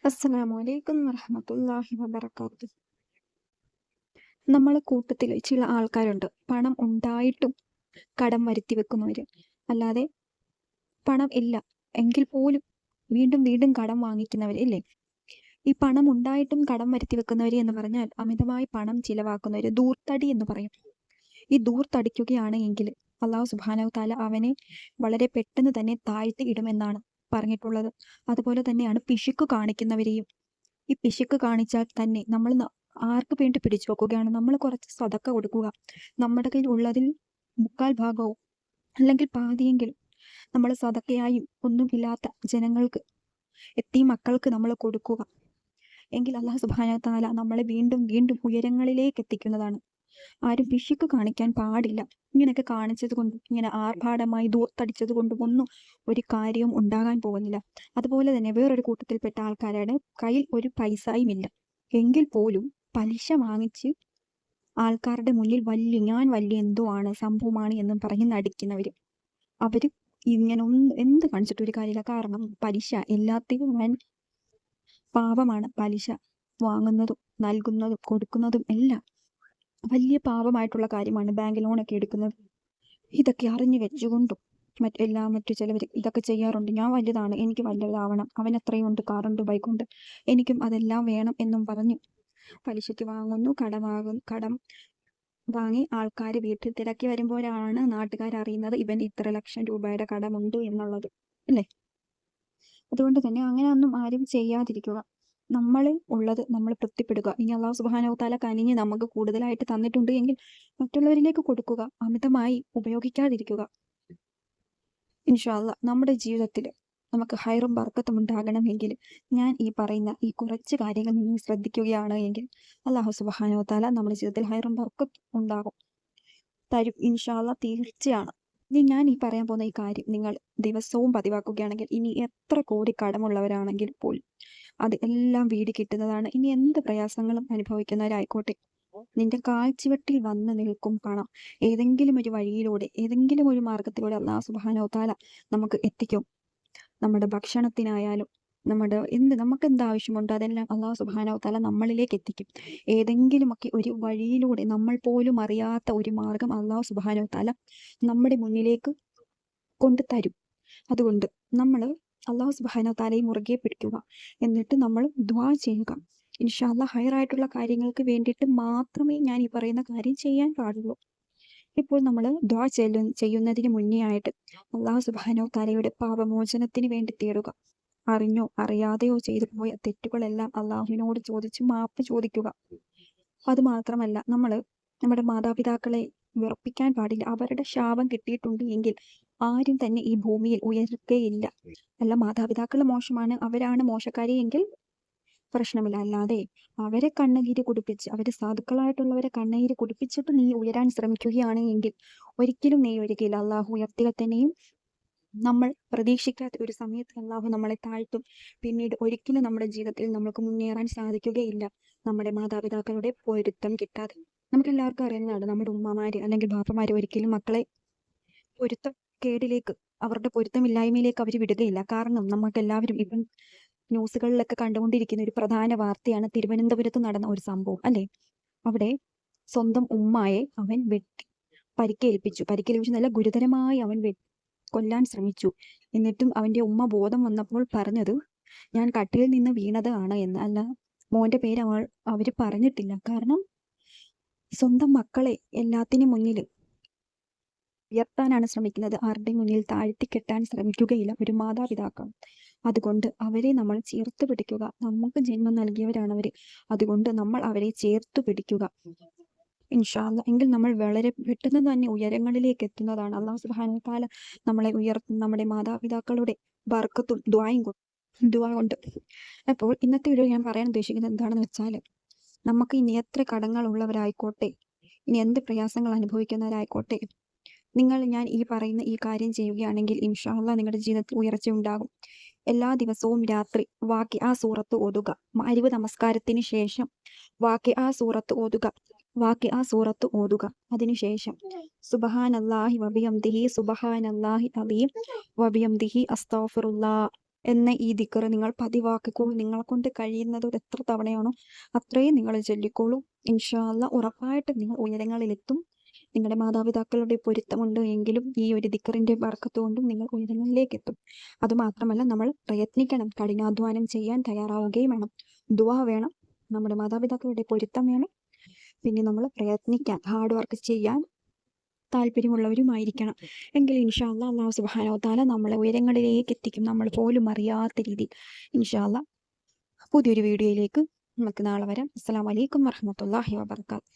അസ്സലാമു അലൈക്കും വറഹ്മത്തുള്ളാഹി വബറകാതുഹു. നമ്മളെ കൂട്ടത്തിൽ ചില ആൾക്കാരുണ്ട്, പണം ഉണ്ടായിട്ടും കടം വരുത്തി വെക്കുന്നവര്. അല്ലാതെ പണം ഇല്ല എങ്കിൽ പോലും വീണ്ടും വീണ്ടും കടം വാങ്ങിക്കുന്നവര് ഇല്ലേ? ഈ പണം ഉണ്ടായിട്ടും കടം വരുത്തി വെക്കുന്നവര് എന്ന് പറഞ്ഞാൽ അമിതമായി പണം ചിലവാക്കുന്നവര്, ധൂർത്തടി എന്ന് പറയും. ഈ ധൂർത്തടിക്കുകയാണ് എങ്കിൽ അല്ലാഹു സുബ്ഹാനഹു തആല അവനെ വളരെ പെട്ടെന്ന് തന്നെ താഴ്ത്തി ഇടുമെന്നാണ് പറഞ്ഞിട്ടുള്ളത്. അതുപോലെ തന്നെയാണ് പിശുക്ക് കാണിക്കുന്നവരെയും. ഈ പിശുക്ക് കാണിച്ചാൽ തന്നെ നമ്മൾ ആർക്ക് വേണ്ടി പിടിച്ചു വെക്കുകയാണ്? നമ്മൾ കുറച്ച് സദക്ക കൊടുക്കുക. നമ്മുടെ കയ്യിൽ ഉള്ളതിൽ മുക്കാൽ ഭാഗവും അല്ലെങ്കിൽ പാതിയെങ്കിലും നമ്മൾ സദക്കയായും ഒന്നുമില്ലാത്ത ജനങ്ങൾക്ക്, എത്തിയ മക്കൾക്ക് നമ്മൾ കൊടുക്കുക. എങ്കിൽ അല്ലാഹു സുബ്ഹാനഹു തആല നമ്മളെ വീണ്ടും വീണ്ടും ഉയരങ്ങളിലേക്ക് എത്തിക്കുന്നതാണ്. ആരും പിശുക്ക് കാണിക്കാൻ പാടില്ല. ഇങ്ങനെയൊക്കെ കാണിച്ചത് കൊണ്ടും ഇങ്ങനെ ആർഭാടമായി ധൂർത്തടിച്ചത് കൊണ്ടും ഒന്നും ഒരു കാര്യവും ഉണ്ടാകാൻ പോകുന്നില്ല. അതുപോലെ തന്നെ വേറൊരു കൂട്ടത്തിൽപ്പെട്ട ആൾക്കാരാണ്, കയ്യിൽ ഒരു പൈസയും ഇല്ല എങ്കിൽ പോലും പലിശ വാങ്ങിച്ച് ആൾക്കാരുടെ മുന്നിൽ ഞാൻ വലിയ എന്തോ ആണ്, സംഭവമാണ് എന്നും പറഞ്ഞ് നടിക്കുന്നവര്. അവര് ഇങ്ങനെ എന്ത് കാണിച്ചിട്ട് ഒരു കാര്യമില്ല. കാരണം പലിശ എല്ലാത്തിനും വൻ പാപമാണ്. പലിശ വാങ്ങുന്നതും നൽകുന്നതും കൊടുക്കുന്നതും എല്ലാം വലിയ പാപമായിട്ടുള്ള കാര്യമാണ്. ബാങ്ക് ലോണൊക്കെ എടുക്കുന്നത് ഇതൊക്കെ അറിഞ്ഞു വെച്ചുകൊണ്ടും മറ്റു ചിലവർ ഇതൊക്കെ ചെയ്യാറുണ്ട്. ഞാൻ വലുതാണ്, എനിക്ക് വലുതാവണം, അവൻ എത്രയും ഉണ്ട്, കാറുണ്ട്, ബൈക്കുണ്ട്, എനിക്കും അതെല്ലാം വേണം എന്നും പറഞ്ഞു പലിശയ്ക്ക് വാങ്ങുന്നു. കടം വാങ്ങി ആൾക്കാർ വീട്ടിൽ തിരക്കി വരുമ്പോഴാണ് നാട്ടുകാർ അറിയുന്നത് ഇവൻ ഇത്ര ലക്ഷം രൂപയുടെ കടമുണ്ട് എന്നുള്ളത്, അല്ലേ? അതുകൊണ്ട് തന്നെ അങ്ങനെയൊന്നും ആരും ചെയ്യാതിരിക്കുക. നമ്മളിൽ ഉള്ളത് നമ്മൾ തൃപ്തിപ്പെടുക. ഇനി അല്ലാഹു സുബ്ഹാനഹു തആല കനിഞ്ഞ് നമുക്ക് കൂടുതലായിട്ട് തന്നിട്ടുണ്ട് എങ്കിൽ മറ്റുള്ളവരിലേക്ക് കൊടുക്കുക, അമിതമായി ഉപയോഗിക്കാതിരിക്കുക. ഇൻഷാ അല്ലാഹ് നമ്മുടെ ജീവിതത്തിൽ നമുക്ക് ഹൈറും ബർക്കത്തും ഉണ്ടാകണമെങ്കിൽ ഞാൻ ഈ പറയുന്ന ഈ കുറച്ച് കാര്യങ്ങൾ നിങ്ങൾ ശ്രദ്ധിക്കുകയാണ് എങ്കിൽ അല്ലാഹു സുബ്ഹാനഹു തആല നമ്മുടെ ജീവിതത്തിൽ ഹൈറും ബർക്കത്തും ഉണ്ടാകും, തരും. ഇൻഷാ അല്ലാഹ് തീർച്ചയാണ്. ഇനി ഞാൻ ഈ പറയാൻ പോകുന്ന ഈ കാര്യം നിങ്ങൾ ദിവസവും പതിവാക്കുകയാണെങ്കിൽ ഇനി എത്ര കോടി കടമുള്ളവരാണെങ്കിൽ പോലും അത് എല്ലാം വീട് കിട്ടുന്നതാണ്. ഇനി എന്ത് പ്രയാസങ്ങളും അനുഭവിക്കുന്നവരായിക്കോട്ടെ, നിന്റെ കാൽച്ചുവട്ടിൽ വന്ന് നിൽക്കും പണം. ഏതെങ്കിലും ഒരു വഴിയിലൂടെ, ഏതെങ്കിലും ഒരു മാർഗത്തിലൂടെ അല്ലാഹു സുബ്ഹാനഹു തആല നമുക്ക് എത്തിക്കും. നമ്മുടെ ഭക്ഷണത്തിനായാലും നമുക്ക് എന്ത് ആവശ്യമുണ്ടോ അതെല്ലാം അല്ലാഹു സുബ്ഹാനഹു തആല നമ്മളിലേക്ക് എത്തിക്കും. ഏതെങ്കിലുമൊക്കെ ഒരു വഴിയിലൂടെ, നമ്മൾ പോലും അറിയാത്ത ഒരു മാർഗം അല്ലാഹു സുബ്ഹാനഹു തആല നമ്മുടെ മുന്നിലേക്ക് കൊണ്ടുതരും. അതുകൊണ്ട് നമ്മൾ അല്ലാഹു സുബ്ഹാനഹു തആലയെ മുറുകെ പിടിക്കുക. എന്നിട്ട് നമ്മൾ ദുആ ചെയ്യുക. ഇൻഷാ അല്ലാഹ് ഹൈറായിട്ടുള്ള കാര്യങ്ങൾക്ക് വേണ്ടിയിട്ട് മാത്രമേ ഞാൻ ഈ പറയുന്ന കാര്യം ചെയ്യാൻ പാടുള്ളൂ. ഇപ്പോൾ നമ്മൾ ദുആ ചെയ്യുന്നതിന് മുന്നേ ആയിട്ട് അല്ലാഹു സുബ്ഹാനഹു തആലയുടെ പാപമോചനത്തിന് വേണ്ടി തേടുക. അറിഞ്ഞോ അറിയാതെയോ ചെയ്തു പോയ തെറ്റുകളെല്ലാം അള്ളാഹുവിനോട് ചോദിച്ച് മാപ്പ് ചോദിക്കുക. അതുമാത്രമല്ല, നമ്മുടെ മാതാപിതാക്കളെ വിറപ്പിക്കാൻ പാടില്ല. അവരുടെ ശാപം കിട്ടിയിട്ടുണ്ട് എങ്കിൽ ആരും തന്നെ ഈ ഭൂമിയിൽ ഉയരുകയില്ല. അല്ല, മാതാപിതാക്കൾ മോശമാണ്, അവരാണ് മോശക്കാരി എങ്കിൽ പ്രശ്നമില്ല. അല്ലാതെ അവരെ കണ്ണുനീര് കുടിപ്പിച്ച്, അവരെ സാധുക്കളായിട്ടുള്ളവരെ കണ്ണുനീര് കുടിപ്പിച്ചിട്ട് നീ ഉയരാൻ ശ്രമിക്കുകയാണ് എങ്കിൽ ഒരിക്കലും നീ ഉയരുകയില്ല. അള്ളാഹു ഉയർത്തുക തന്നെയും. നമ്മൾ പ്രതീക്ഷിക്കാത്ത ഒരു സമയത്ത് അള്ളാഹു നമ്മളെ താഴ്ത്തും. പിന്നീട് ഒരിക്കലും നമ്മുടെ ജീവിതത്തിൽ നമുക്ക് മുന്നേറാൻ സാധിക്കുകയില്ല നമ്മുടെ മാതാപിതാക്കളുടെ പൊരുത്തം കിട്ടാതെ. നമുക്ക് എല്ലാവർക്കും അറിയുന്നതാണ്, നമ്മുടെ ഉമ്മമാര് അല്ലെങ്കിൽ ബാപ്പമാര് ഒരിക്കലും മക്കളെ പൊരുത്തക്കേടിലേക്ക്, അവരുടെ പൊരുത്തമില്ലായ്മയിലേക്ക് അവർ വിടുകയില്ല. കാരണം നമുക്ക് എല്ലാവരും ഇപ്പം ന്യൂസുകളിലൊക്കെ കണ്ടുകൊണ്ടിരിക്കുന്ന ഒരു പ്രധാന വാർത്തയാണ് തിരുവനന്തപുരത്ത് നടന്ന ഒരു സംഭവം, അല്ലേ? അവിടെ സ്വന്തം ഉമ്മയെ അവൻ പരിക്കേൽപ്പിച്ചു നല്ല ഗുരുതരമായി അവൻ കൊല്ലാൻ ശ്രമിച്ചു. എന്നിട്ടും അവന്റെ ഉമ്മ ബോധം വന്നപ്പോൾ പറഞ്ഞത് ഞാൻ കട്ടിലിൽ നിന്ന് വീണതാണ് എന്ന്. അല്ല, മോന്റെ പേര് അവര് പറഞ്ഞിട്ടില്ല. കാരണം സ്വന്തം മക്കളെ എല്ലാത്തിനും മുന്നിൽ ഉയർത്താനാണ് ശ്രമിക്കുന്നത്, ആരുടെ മുന്നിൽ താഴ്ത്തിക്കെട്ടാൻ ശ്രമിക്കുകയില്ല ഒരു മാതാപിതാക്കൾ. അതുകൊണ്ട് അവരെ നമ്മൾ ചേർത്ത് പിടിക്കുക. നമുക്ക് ജന്മം നൽകിയവരാണ് അവര്. അതുകൊണ്ട് നമ്മൾ അവരെ ചേർത്ത് പിടിക്കുക. ഇൻഷാ അല്ലാഹ്. എങ്കിൽ നമ്മൾ വളരെ പെട്ടെന്ന് തന്നെ ഉയരങ്ങളിലേക്ക് എത്തുന്നതാണ്. അല്ലാഹു സുബ്ഹാനഹു തആല നമ്മളെ ഉയർത്തും, നമ്മുടെ മാതാപിതാക്കളുടെ ബർക്കത്തും ദുആ കൊണ്ട്. അപ്പോൾ ഇന്നത്തെ വീഡിയോ ഞാൻ പറയാൻ ഉദ്ദേശിക്കുന്നത് എന്താണെന്ന് വെച്ചാൽ, നമുക്ക് ഇനി എത്ര കടങ്ങൾ ഉള്ളവരായിക്കോട്ടെ, ഇനി എന്ത് പ്രയാസങ്ങൾ അനുഭവിക്കുന്നവരായിക്കോട്ടെ, ഞാൻ ഈ പറയുന്ന ഈ കാര്യം ചെയ്യുകയാണെങ്കിൽ ഇൻഷാ അല്ലാഹ് നിങ്ങളുടെ ജീവിതത്തിൽ ഉയർച്ച ഉണ്ടാകും. എല്ലാ ദിവസവും രാത്രി വാഖിഅ സൂറത്ത് ഓതുക. മഗ്‌രിബ് നമസ്കാരത്തിന് ശേഷം വാഖിഅ സൂറത്ത് ഓതുക. അതിനുശേഷം സുബ്ഹാനല്ലാഹി വബിഹംദിഹി സുബ്ഹാനല്ലാഹി അലീം വബിഹംദിഹി അസ്തഗ്ഫിറുല്ലാഹ് എന്ന ഈ ദിക്ർ നിങ്ങൾ പതിവാക്കിക്കോളൂ. നിങ്ങളെ കൊണ്ട് കഴിയുന്നത് ഒരു എത്ര തവണയാണോ അത്രയും നിങ്ങൾ ചൊല്ലിക്കോളൂ. ഇൻഷാ അല്ലാഹ് ഉറപ്പായിട്ടും നിങ്ങൾ ഉയരങ്ങളിലെത്തും. നിങ്ങളുടെ മാതാപിതാക്കളുടെ പൊരുത്തമുണ്ട് എങ്കിലും ഈ ഒരു ദിക്റിന്റെ ബർക്കത്ത് കൊണ്ടും നിങ്ങൾ ഉയരങ്ങളിലേക്ക് എത്തും. അതുമാത്രമല്ല, നമ്മൾ പ്രയത്നിക്കണം, കഠിനാധ്വാനം ചെയ്യാൻ തയ്യാറാവുകയും വേണം, ദുആ വേണം, നമ്മുടെ മാതാപിതാക്കളുടെ പൊരുത്തം വേണം. പിന്നെ നമ്മൾ പ്രയത്നിക്കാൻ, ഹാർഡ് വർക്ക് ചെയ്യാൻ താല്പര്യമുള്ളവരുമായിരിക്കണം. എങ്കിൽ ഇൻഷാ അല്ലാഹ് അല്ലാഹു സുബ്ഹാനഹു വ തആല നമ്മളെ ഉയരങ്ങളിലേക്ക് എത്തിക്കും, നമ്മൾ പോലും അറിയാത്ത രീതിയിൽ. ഇൻഷാ അല്ലാഹ് പുതിയൊരു വീഡിയോയിലേക്ക് നമുക്ക് നാളെ വരാം. അസ്സലാമു അലൈക്കും വറഹ്മത്തുള്ളാഹി വബറകാതുഹു.